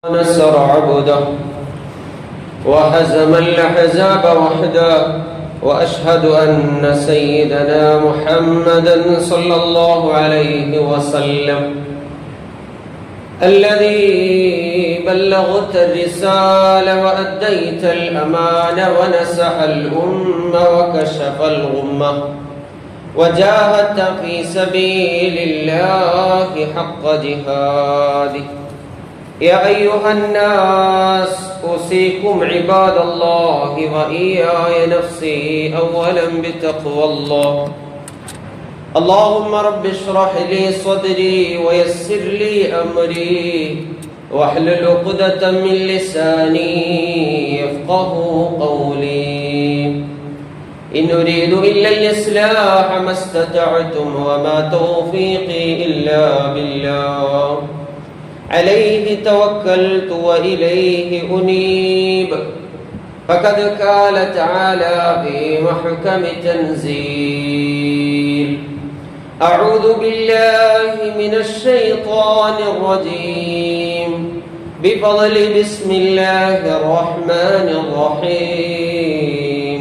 نصر عبده وهزم الأحزاب وحده وأشهد أن سيدنا محمدا صلى الله عليه وسلم الذي بلغت الرسالة وأديت الأمانة ونصح الأمة وكشف الغمة وجاهدت في سبيل الله حق جهاده. يا أيها الناس أوصيكم عباد الله وإياي نفسي أولا بتقوى الله. اللهم رب اشرح لي صدري ويسر لي أمري واحلل عقدة من لساني يفقه قولي. إن أريد إلا الإصلاح ما استطعتم وما توفيقي إلا بالله عليه توكلت وإليه أنيب. فقد قال تعالى في محكم تنزيل: أعوذ بالله من الشيطان الرجيم بفضل بسم الله الرحمن الرحيم.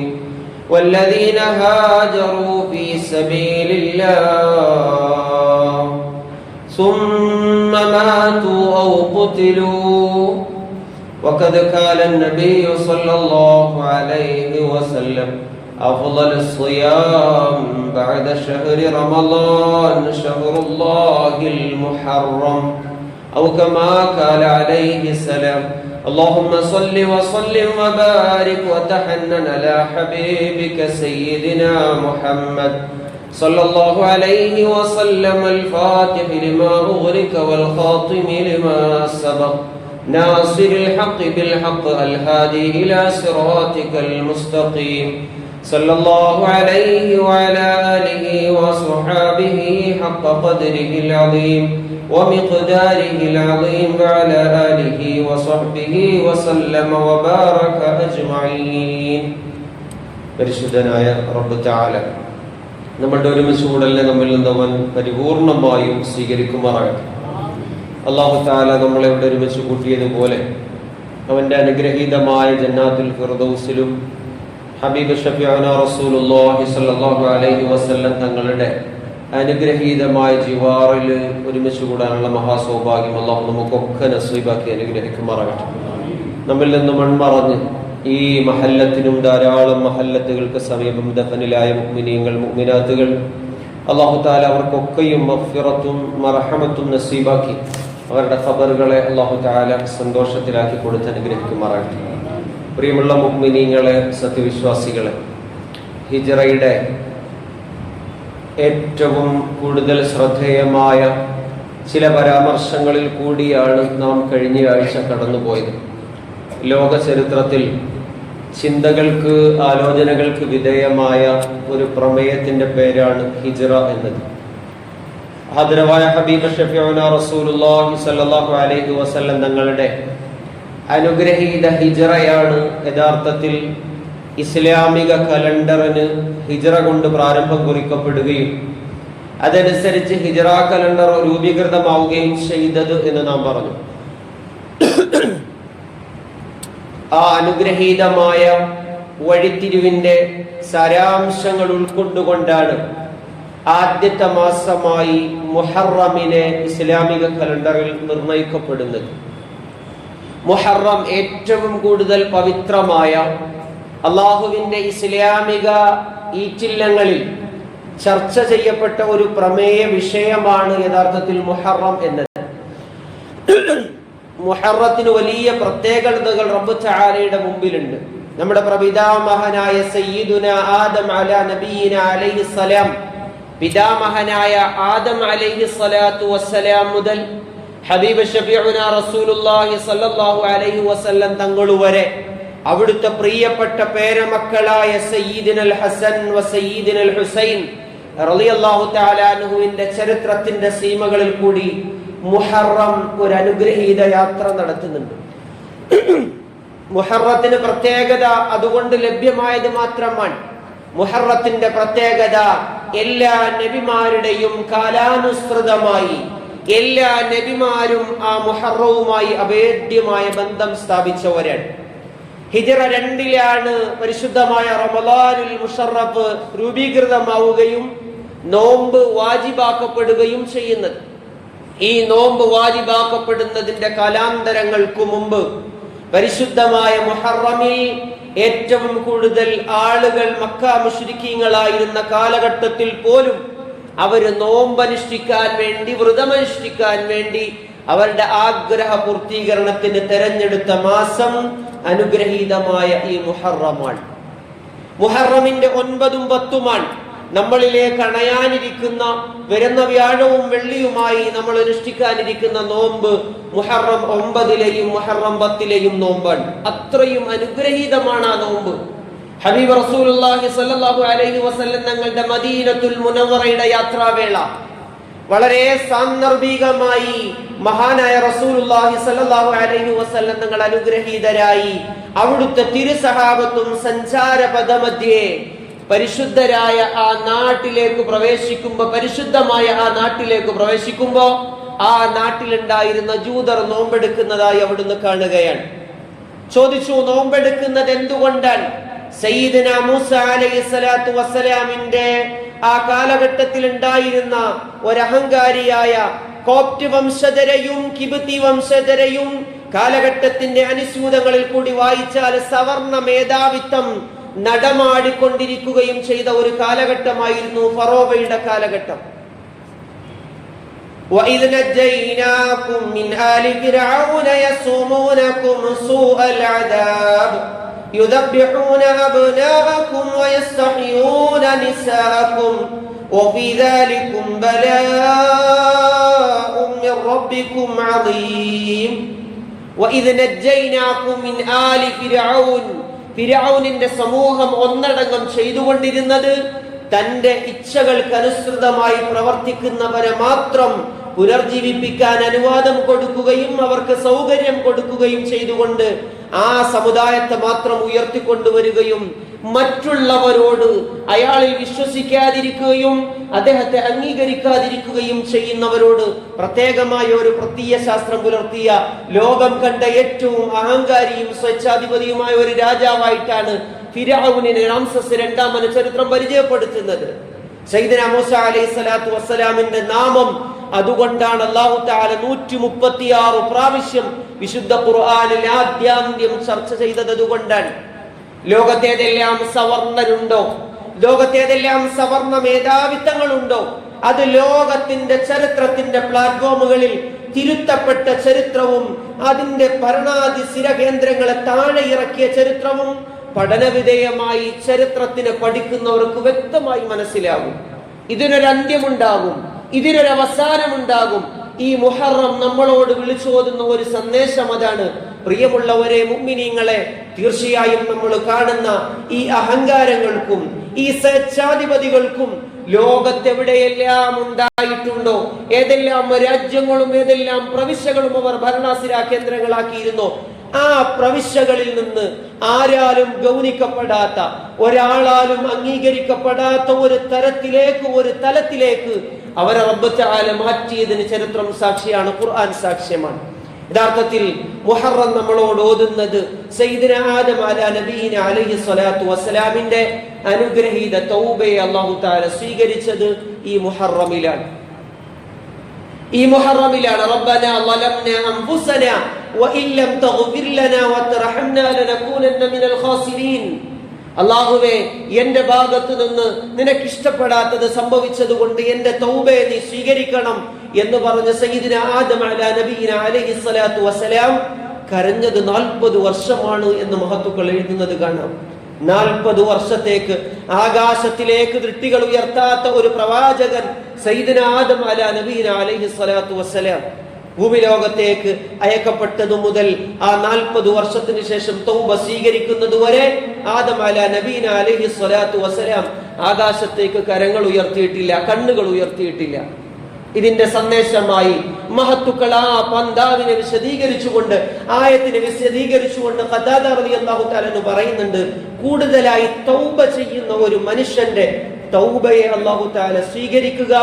والذين هاجروا في سبيل الله ثم ماتوا أو قتلوا وقد قال النبي صلى الله عليه وسلم: أفضل الصيام بعد شهر رمضان شهر الله المحرم، أو كما قال عليه السلام. اللهم صل وسلم وبارك وتحنن على حبيبك سيدنا محمد صلى الله عليه وسلم الفاتح لما أغلق والخاتم لما سبق ناصر الحق بالحق الهادي إلى صراطك المستقيم صلى الله عليه وعلى آله وصحابه حق قدره العظيم ومقداره العظيم وعلى آله وصحبه وسلم وبارك أجمعين. പരിശുദ്ധനായ റബ്ബ് തആല നമ്മളുടെ ഒരുമിച്ച് കൂടലിനെ നമ്മിൽ നിന്നവൻ പരിപൂർണമായും സ്വീകരിക്കുമാറാകട്ടെ. അല്ലാഹു തആല നമ്മളെ ഇവിടെ ഒരുമിച്ച് കൂട്ടിയതുപോലെ അവന്റെ അനുഗ്രഹീതമായ ജന്നാത്തുൽ ഫിർദൗസിലും ഹബീബ് ഷഫീഉനാ റസൂലുള്ളാഹി സ്വല്ലല്ലാഹു അലൈഹി വസല്ലം തങ്ങളുടെ അനുഗ്രഹീതമായ ജിവാറിൽ ഒരുമിച്ച് കൂടാനുള്ള മഹാസൗഭാഗ്യം അല്ലാഹു നമുക്കൊക്കെ നസീബാക്കി അനുഗ്രഹിക്കുമാറാകട്ടെ. നമ്മിൽ നിന്ന് മൺമറഞ്ഞ് ഈ മഹല്ലത്തിനും ധാരാളം മഹല്ലത്തുകൾക്ക് സമീപം ദഫനിലായ മുഅ്മിനീങ്ങൾ മുഅ്മിനാത്തുകൾ അല്ലാഹു തആല അവർക്കൊക്കെയും മഗ്ഫിറത്തും മർഹമത്തും നസീബാക്കി അവരുടെ ഖബറുകളെ അല്ലാഹു തആല സന്തോഷത്തിലാക്കി കൊടുത്ത് അനുഗ്രഹിക്കുമാറാകട്ടെ. പ്രിയമുള്ള മുഅ്മിനീങ്ങളെ, സത്യവിശ്വാസികളെ, ഹിജ്റയുടെ ഏറ്റവും കൂടുതൽ ശ്രദ്ധേയമായ ചില പരാമർശങ്ങളിൽ കൂടിയാണ് നാം കഴിഞ്ഞ ആഴ്ച കടന്നുപോയത്. ലോക ചരിത്രത്തിൽ ചിന്തകൾക്ക് ആലോചനകൾക്ക് വിധേയമായ ഒരു പ്രമേയത്തിന്റെ പേരാണ് ഹിജ്റ എന്നത്. ആദരവായ ഹബീബ് ഷഫീഉനാ റസൂലുള്ളാഹി സ്വല്ലല്ലാഹു അലൈഹി വസല്ലം തങ്ങളുടെ അനുഗ്രഹീത ഹിജ്റയാണ് യഥാർത്ഥത്തിൽ ഇസ്ലാമിക കലണ്ടറിന് ഹിജ്റ കൊണ്ട് പ്രാരംഭം കുറിക്കപ്പെടുകയും അതനുസരിച്ച് ഹിജ്റ കലണ്ടർ രൂപീകൃതമാവുകയും ചെയ്തത് എന്ന് നാം പറഞ്ഞു. ആ അനുഗ്രഹീതമായ വഴിത്തിരിവിന്റെ സാരാംശങ്ങൾ ഉൾക്കൊണ്ടുകൊണ്ടാണ് ആദ്യത്തെ മാസമായി മുഹറമിനെ ഇസ്ലാമിക കലണ്ടറിൽ നിർണയിക്കപ്പെടുന്നത്. മുഹറം ഏറ്റവും കൂടുതൽ പവിത്രമായ അള്ളാഹുവിന്റെ ഇസ്ലാമിക ഈറ്റില്ലങ്ങളിൽ ചർച്ച ചെയ്യപ്പെട്ട ഒരു പ്രമേയ വിഷയമാണ് യഥാർത്ഥത്തിൽ മുഹറം എന്നത്. മുഹറത്തിന് വലിയ പ്രത്യേകതകൾ റബ്ബ് തആലയുടെ മുമ്പിലുണ്ട്. നമ്മുടെ പ്രപിതാമഹനായ സയ്യിദുനാ ആദം അലാ നബിയിന അലൈഹിസ്സലാം, പിതാമഹനായ ആദം അലൈഹിസ്സലാത്തു വസ്സലാം മുതൽ ഹബീബ് ഷഫീഉനാ റസൂലുള്ളാഹി സ്വല്ലല്ലാഹു അലൈഹി വസല്ലം തങ്ങൾ വരെ അവിടുത്തെ പ്രിയപ്പെട്ട പേരമക്കളായ സയ്യിദുനൽ ഹസൻ വ സയ്യിദുനൽ ഹുസൈൻ റളിയല്ലാഹു തആല അൻഹുവിന്റെ ചരിത്രത്തിന്റെ സീമകളിൽ കൂടി മുഹറം ഒരു അനുഗ്രഹീത യാത്ര നടത്തുന്നുണ്ട്. മുഹറത്തിന് പ്രത്യേകത അതുകൊണ്ട് ലഭ്യമായത് മാത്രമാണ്. മുഹറത്തിന്റെ പ്രത്യേകത എല്ലാ നബിമാരുടെയും കാലാനുസൃതമായി എല്ലാ നബിമാരും ആ മുഹറവുമായി അഭേദ്യമായ ബന്ധം സ്ഥാപിച്ചവരാണ്. ഹിജ്റ 2 പരിശുദ്ധമായ റമളാനുൽ മുശറഫ് രൂപീകൃതമാവുകയും നോമ്പ് വാജിബാക്കപ്പെടുകയും ചെയ്യുന്നത്. ഈ നോമ്പ് വാജിബാക്കപ്പെടുന്നതിന്റെ കാലാന്തരങ്ങൾക്കു മുമ്പ് പരിശുദ്ധമായ മുഹറമിൽ ഏറ്റവും കൂടുതൽ ആളുകൾ മക്ക മുശ്രിക്കീങ്ങളായിരുന്ന കാലഘട്ടത്തിൽ പോലും അവര് നോമ്പനുഷ്ഠിക്കാൻ വേണ്ടി, വ്രതമനുഷ്ഠിക്കാൻ വേണ്ടി അവരുടെ ആഗ്രഹ പൂർത്തീകരണത്തിന് തെരഞ്ഞെടുത്ത മാസം അനുഗ്രഹീതമായ ഈ മുഹറമാണ്. മുഹറമിന്റെ 9ഉം 10ഉമാണ് നമ്മളിലേക്ക് അണയാനിരിക്കുന്ന, വരുന്ന വ്യാഴവും വെള്ളിയുമായി നമ്മൾ അനുഷ്ഠിക്കാനിരിക്കുന്ന നോമ്പ് മുഹറം 9 മുഹറം 10 നോമ്പാണ്. അത്രയും അനുഗ്രഹീതമാണ് ആ നോമ്പ്. ഹബീബ് റസൂലുള്ളാഹി സ്വല്ലല്ലാഹു അലൈഹി വസല്ലം തങ്ങളുടെ മദീനത്തുൽ മുനവ്വറയുടെ യാത്രാവേള വളരെ സാന്ദർഭികമായി മഹാനായ റസൂലുള്ളാഹി സ്വല്ലല്ലാഹു അലൈഹി വസല്ലം തങ്ങൾ അനുഗ്രഹീതരായി അവിടുത്തെ തിരുസഹാബത്തും സഞ്ചാരപഥമധ്യേ പരിശുദ്ധരായ ആ നാട്ടിലേക്ക് പ്രവേശിക്കുമ്പോ ആ നാട്ടിലുണ്ടായിരുന്ന ജൂതർ നോമ്പെടുക്കുന്നതായി അവിടുന്ന് കാണുകയാണ്. ചോദിച്ചു, നോമ്പെടുക്കുന്നത് എന്തുകൊണ്ടാണ്? സയ്യിദുനാ മൂസ അലൈഹിസ്സലാത്തു വസ്സലാമിന്റെ ആ കാലഘട്ടത്തിൽ ഉണ്ടായിരുന്ന ഒരഹങ്കാരിയായ കോപ്റ്റ് വംശജരെയും കിബുത്തി വംശജരെയും കാലഘട്ടത്തിന്റെ അനുസ്യൂതങ്ങളിൽ കൂടി വായിച്ചാൽ സവർണ മേധാവിത്വം നടമാടിക്കൊണ്ടിരിക്കുകയും ചെയ്ത ഒരു കാലഘട്ടമായിരുന്നു ഫറോവയുടെ കാലഘട്ടം. وَإِذْ نَجَّيْنَاكُمْ مِنْ آلِ فِرْعَوْنَ يَسُومُونَكُمْ سُوءَ الْعَذَابِ يُذَبِّحُونَ أَبْنَاءَكُمْ وَيَسْتَحْيُونَ نِسَاءَكُمْ وَفِي ذَلِكُمْ بَلَاءٌ مِّن رَّبِّكُمْ عَظِيمٌ وَإِذْ نَجَّيْنَاكُمْ مِنْ آلِ فِرْعَوْنَ ഫിർഔനിന്റെ സമൂഹം ഒന്നടങ്കം ചെയ്തുകൊണ്ടിരുന്നത് തന്റെ ഇച്ഛകൾക്കനുസൃതമായി പ്രവർത്തിക്കുന്നവരെ മാത്രം പുനർജീവിപ്പിക്കാൻ അനുവാദം കൊടുക്കുകയും അവർക്ക് സൗകര്യം കൊടുക്കുകയും ചെയ്തുകൊണ്ട് ആ സമുദായത്തെ മാത്രം ഉയർത്തിക്കൊണ്ടുവരികയും മറ്റുള്ളവരോട് അയാളിൽ വിശ്വസിക്കാതിരിക്കുകയും അദ്ദേഹത്തെ അംഗീകരിക്കാതിരിക്കുകയും ചെയ്യുന്നവരോട് പ്രത്യേകമായ ഒരു പ്രത്യയശാസ്ത്രം പുലർത്തിയ ലോകം കണ്ട ഏറ്റവും അഹങ്കാരിയും സ്വേച്ഛാധിപതിയുമായ ഒരു രാജാവായിട്ടാണ് ഫിർഔനിനെ റംസസ് 2 ചരിത്രം പരിചയപ്പെടുത്തുന്നത്. സയ്യിദുനാ മൂസ അലൈഹിസ്സലാത്തു വസ്സലാമിന്റെ നാമം അതുകൊണ്ടാണ് അല്ലാഹു തആല 136 പ്രാവശ്യം വിശുദ്ധ ഖുർആനിൽ ആദ്യാന്ത്യം ചർച്ച ചെയ്തത്. അതുകൊണ്ടാണ് ലോകത്തേതെല്ലാം സവർണരുണ്ടോ, ലോകത്തേതെല്ലാം സവർണ മേധാവിത്വങ്ങളുണ്ടോ, അത് ലോകത്തിന്റെ ചരിത്രത്തിന്റെ പ്ലാറ്റ്ഫോമുകളിൽ തിരുത്തപ്പെട്ട ചരിത്രവും അതിന്റെ ഭരണാധിസ്ഥിര കേന്ദ്രങ്ങളെ താഴെ ഇറക്കിയ ചരിത്രവും പഠനവിധേയമായി ചരിത്രത്തിനെ പഠിക്കുന്നവർക്ക് വ്യക്തമായി മനസ്സിലാകും. ഇതിനൊരു അന്ത്യമുണ്ടാകും, ഇതിനൊരു അവസാനമുണ്ടാകും. ഈ മുഹറം നമ്മളോട് വിളിച്ചോതുന്ന ഒരു സന്ദേശം അതാണ്. പ്രിയമുള്ളവരെ, മുഅ്മിനീങ്ങളെ, തീർച്ചയായും നമ്മൾ കാണുന്ന ഈ അഹങ്കാരങ്ങൾക്കും ഈ സ്വേച്ഛാധിപതികൾക്കും ലോകത്തെവിടെയെല്ലാം ഉണ്ടായിട്ടുണ്ടോ, ഏതെല്ലാം രാജ്യങ്ങളും ഏതെല്ലാം പ്രവിശ്യകളും അവർ ഭരണാധികാര കേന്ദ്രങ്ങളാക്കിയിരുന്നോ, ആ പ്രവിശ്യകളിൽ നിന്ന് ആരാലും ഗൗനിക്കപ്പെടാത്ത, ഒരാളാലും അംഗീകരിക്കപ്പെടാത്ത ഒരു തലത്തിലേക്ക് അവരെ റബ്ബ് തആല മാറ്റിയതിന് ചരിത്രം സാക്ഷിയാണ്, ഖുർആൻ സാക്ഷ്യമാണ്. യഥാർത്ഥത്തിൽ മുഹറം നമ്മളോട് ഓതുന്നത് സയ്യിദുനാ ആദം നബീന അലൈഹി സ്വലാത്തു വസ്സലാമിന്റെ അനുഗ്രഹീത തൗബയെ അല്ലാഹു തആല സ്വീകരിച്ചത് ഈ മുഹറമിലാണ്. റബ്ബനാ ളലംനാ അൻഫുസനാ വഇൻ ലം തഗ്ഫിർ ലനാ വതർഹംനാ ലനകൂനന്ന മിനൽ ഖാസിരീൻ. അല്ലാഹുവേ, എന്റെ ഭാഗത്തു നിന്ന് നിനക്ക് ഇഷ്ടപ്പെടാത്തത് സംഭവിച്ചതുകൊണ്ട് എന്റെ തൗബയെ നീ സ്വീകരിക്കണം എന്ന് പറഞ്ഞ സയ്യിദുനാ ആദം നബീന അലൈഹി സ്വലാത്തു വസ്സലാം കരഞ്ഞത് 40 വർഷമാണ് എന്ന് മഹത്തുക്കൾ എഴുതുന്നത് കാണാം. 40 വർഷത്തേക്ക് ആകാശത്തിലേക്ക് ദൃഷ്ടികൾ ഉയർത്താത്ത ഒരു പ്രവാചകൻ സയ്യിദുനാ ആദം നബീന അലൈഹി സ്വലാത്തു വസ്സലാം ഭൂമി ലോകത്തേക്ക് അയക്കപ്പെട്ടതു മുതൽ ആ 40 വർഷത്തിന് ശേഷം തൗബ സ്വീകരിക്കുന്നത് വരെ ആദം നബീന അലൈഹി സ്വലാത്തു വസ്സലാം ആകാശത്തേക്ക് കരങ്ങൾ ഉയർത്തിയിട്ടില്ല, കണ്ണുകൾ ഉയർത്തിയിട്ടില്ല. ഇതിന്റെ സന്ദേശമായി മഹത്തുക്കൾ ആ പന്താവിനെ വിശദീകരിച്ചുകൊണ്ട്, ആയത്തിനെ വിശദീകരിച്ചുകൊണ്ട് ഖതാദ റളിയല്ലാഹു തആല പറയുന്നുണ്ട്, കൂടുതലായി തൗബ ചെയ്യുന്ന ഒരു മനുഷ്യന്റെ തൗബയെ അല്ലാഹു തആല സ്വീകരിക്കുക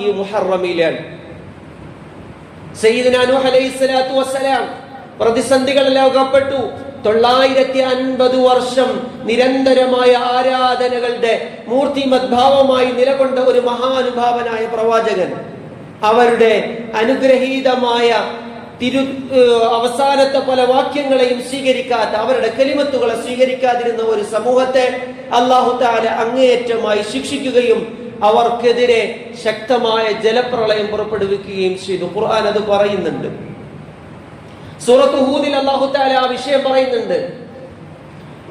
ഈ മുഹറമിലാണ്. സയ്യിദുനാ നൂഹ് അലൈഹിസ്സലാത്തു വസ്സലാം പ്രതിസന്ധികളിൽ അകപ്പെട്ടു. 950 വർഷം നിരന്തരമായ ആരാധനകളുടെ മൂർത്തിമദ്ഭാവമായി നിലകൊണ്ട ഒരു മഹാനുഭാവനായ പ്രവാചകൻ, അവരുടെ അനുഗ്രഹീതമായ അവസാനത്തെ പല വാക്യങ്ങളെയും സ്വീകരിക്കാത്ത, അവരുടെ കലിമത്തുകളെ സ്വീകരിക്കാതിരുന്ന ഒരു സമൂഹത്തെ അല്ലാഹു തആല അങ്ങേയറ്റമായി ശിക്ഷിക്കുകയും അവർക്കെതിരെ ശക്തമായ ജലപ്രളയം പുറപ്പെടുവിക്കുകയും ചെയ്തു. ഖുർആൻ അത് പറയുന്നുണ്ട്. സൂറത്ത് ഹൂദിൽ അല്ലാഹു തആല ആ വിഷയം പറയുന്നുണ്ട്.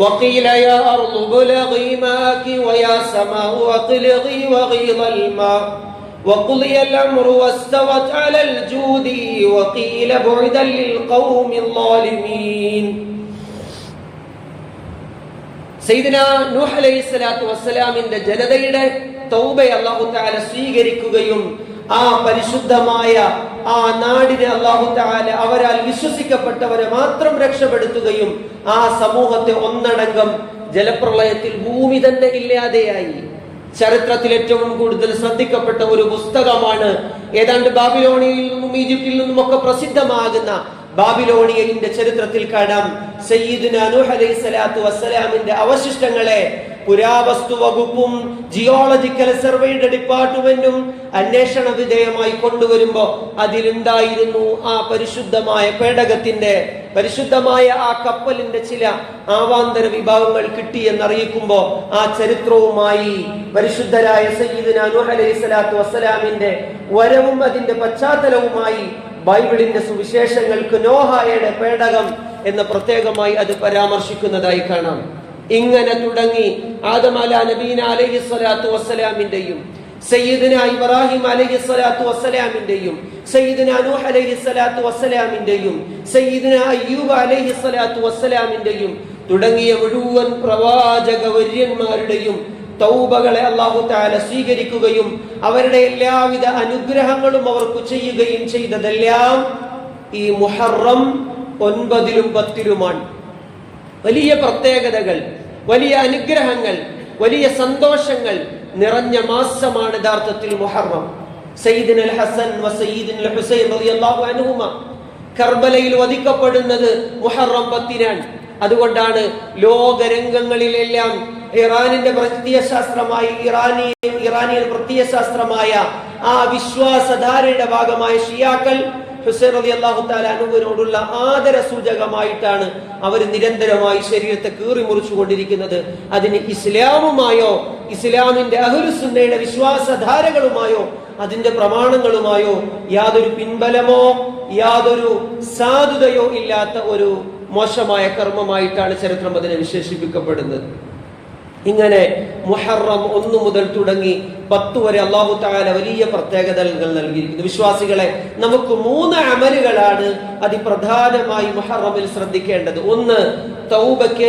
وقيل يا أرض ابلغي ماءك ويا سماء أقلعي وغيض الماء وقضي الأمر واستوت على الجود وقيل بعدا للقوم الظالمين. സയ്യിദുനാ നൂഹ് അലൈഹിസ്സലാത്തു വസ്സലാമിന്റെ ജനതയുടെ തൗബയെ അല്ലാഹു തആല സ്വീകരിക്കുകയും ആ പരിശുദ്ധമായ ആ നാടിനെ അല്ലാഹു തആല അവരാൽ വിശ്വസിക്കപ്പെട്ടവരെ മാത്രം രക്ഷപ്പെടുത്തുകയും ആ സമൂഹത്തെ ഒന്നടങ്കം ജലപ്രളയത്തിൽ ഭൂമി തന്നെ ഇല്ലാതെയായി. ചരിത്രത്തിൽ ഏറ്റവും കൂടുതൽ ശ്രദ്ധിക്കപ്പെട്ട ഒരു പുസ്തകമാണ് ഏതാണ്ട് ബാബിലോണിയയിൽ നിന്നും ഈജിപ്തിൽ നിന്നും ഒക്കെ പ്രസിദ്ധമാകുന്ന ബാബിലോണിയയുടെ ചരിത്രത്തിൽ കാണാം സയ്യിദുനാ നൂഹ് അലൈഹിസ്സലാത്തു വസ്സലാമിന്റെ അവശിഷ്ടങ്ങളെ പുരാവസ്തു വകുപ്പും ജിയോളജിക്കൽ സർവേയുടെ ഡിപ്പാർട്ട്മെന്റും അന്വേഷണ വിധേയമായി കൊണ്ടുവരുമ്പോ അതിലുണ്ടായിരുന്നു ആ പരിശുദ്ധമായ പേടകത്തിന്റെ, പരിശുദ്ധമായ ആ കപ്പലിന്റെ ചില ആവാന്തര വിഭാഗങ്ങൾ കിട്ടിയെന്നറിയിക്കുമ്പോ ആ ചരിത്രവുമായി പരിശുദ്ധരായ സയ്യിദുനാ നൂഹ് അലൈഹിസ്സലാത്തു വസ്സലാമിന്റെ വരവും അതിന്റെ പശ്ചാത്തലവുമായി ബൈബിളിന്റെ സുവിശേഷങ്ങൾക്ക് നോഹയുടെ പേടകം എന്ന് പ്രത്യേകമായി അത് പരാമർശിക്കുന്നതായി കാണാം. ഇങ്ങനെ തുടങ്ങി ആദം നബീന അലൈഹിസ്സലാത്തു വസ്സലാമിന്റെയും സയ്യിദുനാ ഇബ്രാഹിം അലൈഹിസ്സലാത്തു വസ്സലാമിന്റെയും സയ്യിദുനാ നൂഹ് അലൈഹിസ്സലാത്തു വസ്സലാമിന്റെയും സയ്യിദുനാ അയ്യൂബ് അലൈഹിസ്സലാത്തു വസ്സലാമിന്റെയും തുടങ്ങിയ മുഴുവൻ പ്രവാചക വര്യന്മാരുടെയും തൗബകളെ അല്ലാഹു തആല സ്വീകരിക്കുകയും അവരുടെ എല്ലാവിധ അനുഗ്രഹങ്ങളും അവർക്ക് ചെയ്യുകയും ചെയ്തതെല്ലാം ഈ മുഹറം 9-ലും 10-ലുമാണ്. വലിയ പ്രത്യേകതകൾ, വലിയ അനുഗ്രഹങ്ങൾ, വലിയ സന്തോഷങ്ങൾ നിറഞ്ഞ മാസമാണ് യഥാർത്ഥത്തിൽ മുഹറം. സയ്യിദുൽ ഹസൻ വ സയ്യിദുൽ ഹുസൈൻ റളിയല്ലാഹു അൻഹുമ കർബലയിൽ വധിക്കപ്പെടുന്നത് മുഹറം 10-നാണ്. അതുകൊണ്ടാണ് ലോകരംഗങ്ങളിലെല്ലാം ഇറാനിന്റെ പ്രത്യയശാസ്ത്രമായ ഇറാനിയൻ പ്രത്യയശാസ്ത്രമായ ആ വിശ്വാസധാരയുടെ ഭാഗമായ ഷിയാക്കൾ ഹുസൈൻ റളിയല്ലാഹു തആല അൻഹുവിനോടുള്ള ആദര സൂചകമായിട്ടാണ് അവർ നിരന്തരമായി ശരീരത്തെ കീറി മുറിച്ചു കൊണ്ടിരിക്കുന്നത്. അതിന് ഇസ്ലാമുമായോ ഇസ്ലാമിന്റെ അഹ്ലുസുന്നയുടെ വിശ്വാസധാരകളുമായോ അതിന്റെ പ്രമാണങ്ങളുമായോ യാതൊരു പിൻബലമോ യാതൊരു സാധുതയോ ഇല്ലാത്ത ഒരു മോശമായ കർമ്മമായിട്ടാണ് ചരിത്രം അതിനെ വിശേഷിപ്പിക്കപ്പെടുന്നത്. ഇങ്ങനെ മുഹറം 1 മുതൽ തുടങ്ങി 10 വരെ അല്ലാഹു തആല വലിയ പ്രത്യേകതകൾ നൽകിയിരിക്കുന്നു. വിശ്വാസികളെ, നമുക്ക് 3 അമലുകളാണ് അതിപ്രധാനമായി മുഹറമിൽ ശ്രദ്ധിക്കേണ്ടത്. ഒന്ന്, തൗബയ്ക്ക്